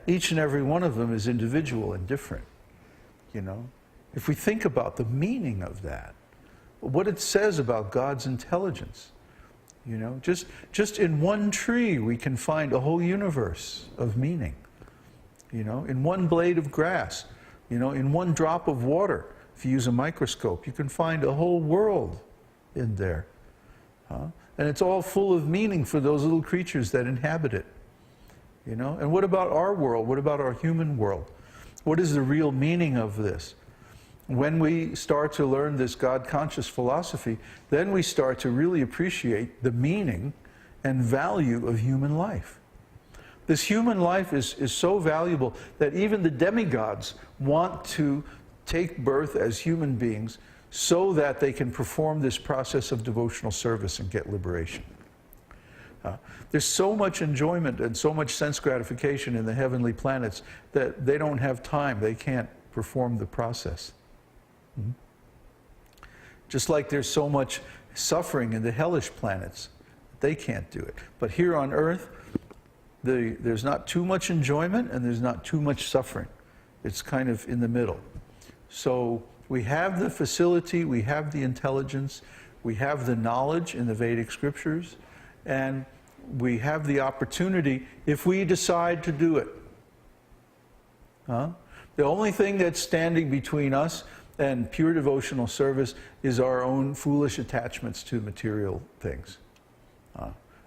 each and every one of them is individual and different, you know. If we think about the meaning of that, what it says about God's intelligence, you know, just in one tree we can find a whole universe of meaning, you know, in one blade of grass, you know, in one drop of water. If you use a microscope, you can find a whole world in there. And it's all full of meaning for those little creatures that inhabit it. You know? And what about our world? What about our human world? What is the real meaning of this? When we start to learn this God-conscious philosophy, then we start to really appreciate the meaning and value of human life. This human life is so valuable that even the demigods want to take birth as human beings so that they can perform this process of devotional service and get liberation. There's so much enjoyment and so much sense gratification in the heavenly planets that they don't have time, they can't perform the process. Just like there's so much suffering in the hellish planets, they can't do it. But here on earth, there's not too much enjoyment and there's not too much suffering. It's kind of in the middle. So we have the facility, we have the intelligence, we have the knowledge in the Vedic scriptures, and we have the opportunity if we decide to do it. The only thing that's standing between us and pure devotional service is our own foolish attachments to material things.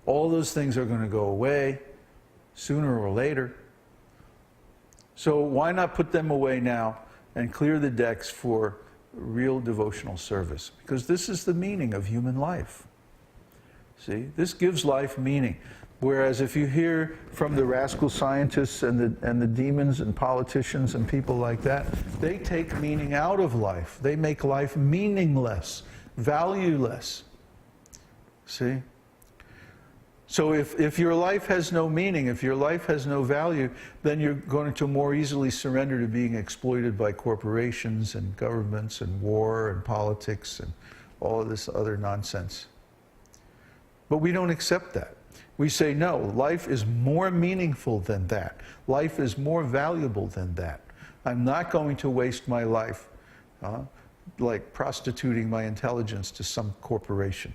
All those things are going to go away sooner or later. So why not put them away now and clear the decks for real devotional service? Because this is the meaning of human life. See, this gives life meaning. Whereas if you hear from the rascal scientists and the demons and politicians and people like that, they take meaning out of life. They make life meaningless, valueless. See? So if your life has no meaning, if your life has no value, then you're going to more easily surrender to being exploited by corporations and governments and war and politics and all of this other nonsense. But we don't accept that. We say, no, life is more meaningful than that. Life is more valuable than that. I'm not going to waste my life like prostituting my intelligence to some corporation.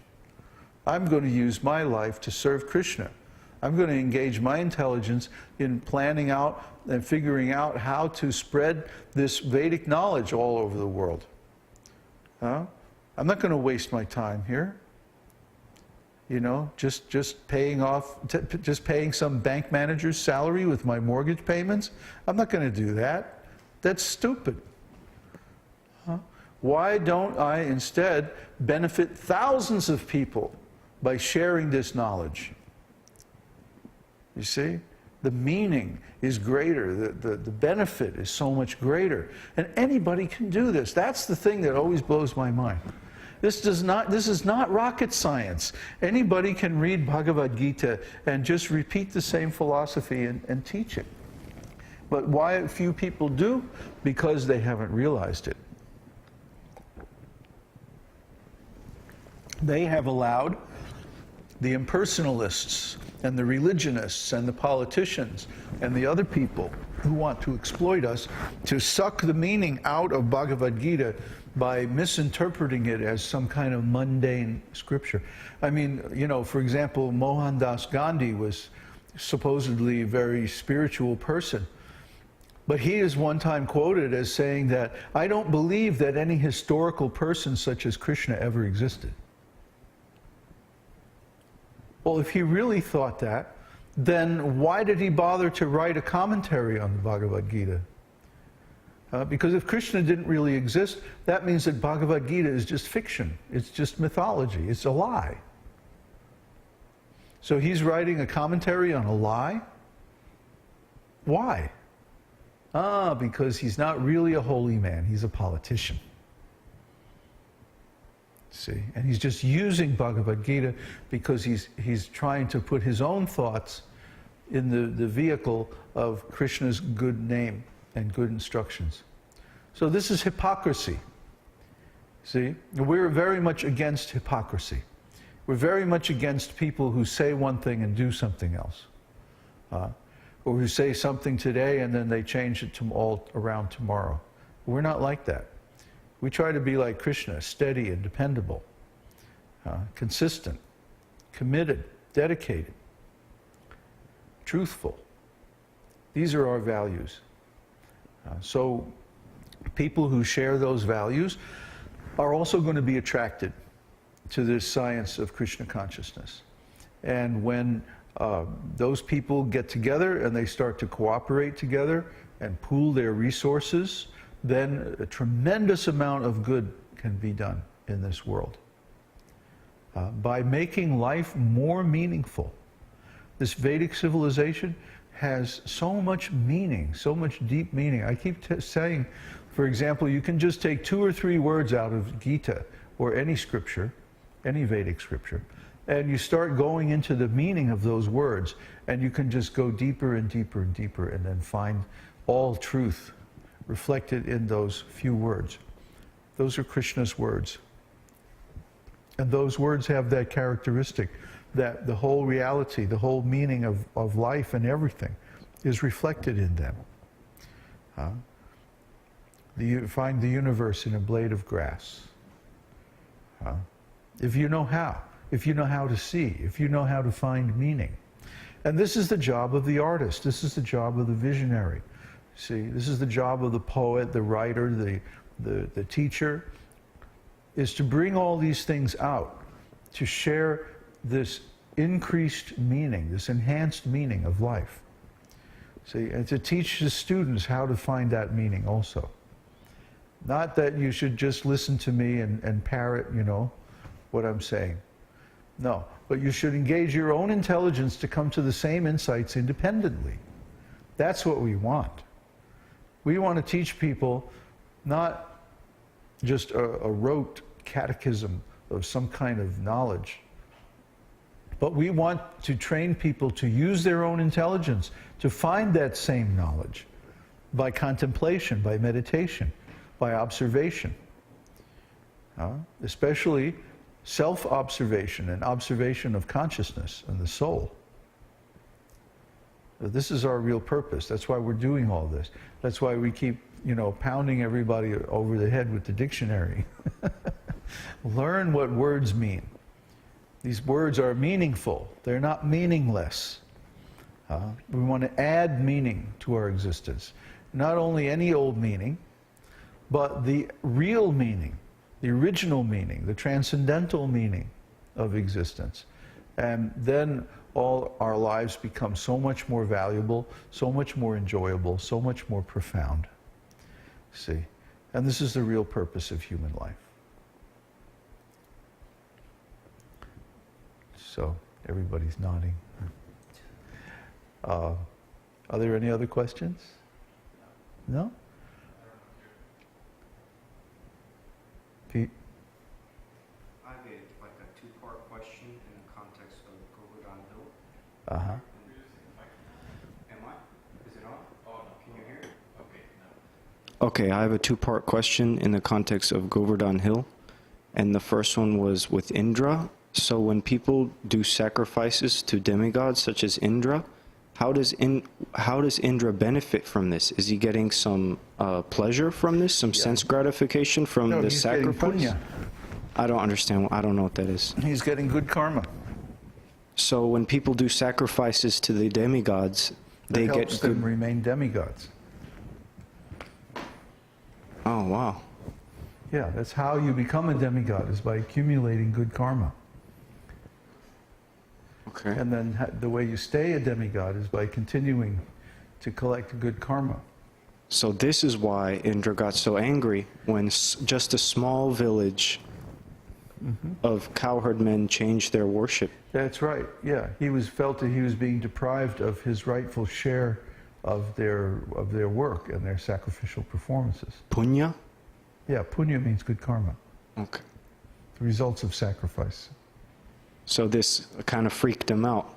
I'm going to use my life to serve Kṛṣṇa. I'm going to engage my intelligence in planning out and figuring out how to spread this Vedic knowledge all over the world. I'm not going to waste my time here. You know, just paying some bank manager's salary with my mortgage payments. I'm not going to do that. That's stupid. Why don't I instead benefit thousands of people by sharing this knowledge? You see? The meaning is greater, the benefit is so much greater. And anybody can do this. That's the thing that always blows my mind. This is not rocket science. Anybody can read Bhagavad-gītā and just repeat the same philosophy and teach it. But why few people do? Because they haven't realized it. They have allowed the impersonalists and the religionists and the politicians and the other people who want to exploit us to suck the meaning out of Bhagavad-gītā by misinterpreting it as some kind of mundane scripture. I mean, you know, for example, Mohandas Gandhi was supposedly a very spiritual person. But he is one time quoted as saying that, I don't believe that any historical person such as Kṛṣṇa ever existed. Well, if he really thought that, then why did he bother to write a commentary on the Bhagavad-gītā? Because if Kṛṣṇa didn't really exist, that means that Bhagavad-gītā is just fiction. It's just mythology. It's a lie. So he's writing a commentary on a lie? Why? Because he's not really a holy man. He's a politician. See? And he's just using Bhagavad-gītā because he's trying to put his own thoughts in the vehicle of Krishna's good name and good instructions. So this is hypocrisy. See? We're very much against hypocrisy. We're very much against people who say one thing and do something else. or who say something today and then they change it to all around tomorrow. We're not like that. We try to be like Kṛṣṇa, steady and dependable, consistent, committed, dedicated, truthful. These are our values. So people who share those values are also going to be attracted to this science of Kṛṣṇa consciousness. And when those people get together and they start to cooperate together and pool their resources, then a tremendous amount of good can be done in this world. By making life more meaningful. This Vedic civilization has so much meaning, so much deep meaning. I keep saying, for example, you can just take 2 or 3 words out of Gita or any scripture, any Vedic scripture, and you start going into the meaning of those words, and you can just go deeper and deeper and deeper and then find all truth reflected in those few words. Those are Kṛṣṇa's words. And those words have that characteristic that the whole reality, the whole meaning of life and everything is reflected in them. You find the universe in a blade of grass. If you know how to see, if you know how to find meaning. And this is the job of the artist, this is the job of the visionary. See, this is the job of the poet, the writer, the teacher, is to bring all these things out, to share this increased meaning, this enhanced meaning of life. See, and to teach the students how to find that meaning also. Not that you should just listen to me and parrot, you know, what I'm saying. No, but you should engage your own intelligence to come to the same insights independently. That's what we want. We want to teach people not just a rote catechism of some kind of knowledge, but we want to train people to use their own intelligence to find that same knowledge by contemplation, by meditation, by observation. Especially self-observation and observation of consciousness and the soul. This is our real purpose. That's why we're doing all this. That's why we keep, you know, pounding everybody over the head with the dictionary. Learn what words mean. These words are meaningful. They're not meaningless. We want to add meaning to our existence. Not only any old meaning, but the real meaning, the original meaning, the transcendental meaning of existence. And then all our lives become so much more valuable, so much more enjoyable, so much more profound. See? And this is the real purpose of human life. So, everybody's nodding. Are there any other questions? No? Pete? I have a two-part question in the context of Govardhan Hill. Uh-huh. Am I? Is it on? Oh, no. Can you hear it? Okay, no. Okay, I have a two-part question in the context of Govardhan Hill. And the first one was with Indra. So when people do sacrifices to demigods such as Indra, how does Indra benefit from this? Is he getting some pleasure from this, some sense gratification from the sacrifice? He's getting punya. I don't understand. I don't know what that is. He's getting good karma. So when people do sacrifices to the demigods, they get helps them remain demigods. Oh, wow. Yeah, that's how you become a demigod, is by accumulating good karma. Okay. And then the way you stay a demigod is by continuing to collect good karma. So this is why Indra got so angry when just a small village of cowherd men changed their worship. That's right, yeah. He felt that he was being deprived of his rightful share of their work and their sacrificial performances. Punya? Yeah, punya means good karma. Okay. The results of sacrifice. So this kind of freaked him out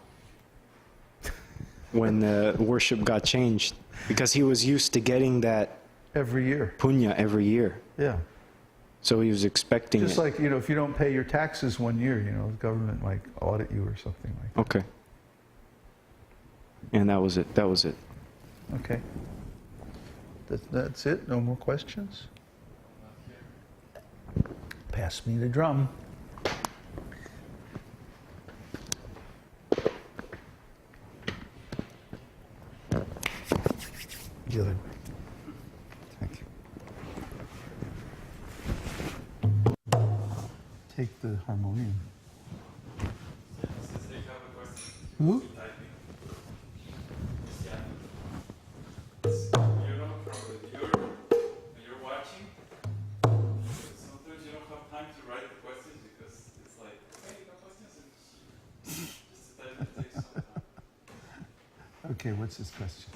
when the worship got changed, because he was used to getting that every year. Punya every year. Yeah. So he was expecting Just it. like, you know, if you don't pay your taxes one year, you know, the government might audit you or something like that. Okay. And that was it. That was it. Okay. That's it? No more questions? Pass me the drum. Good. Thank you. Take the harmonium. Who? Okay, what's his question?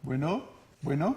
Bueno? Bueno?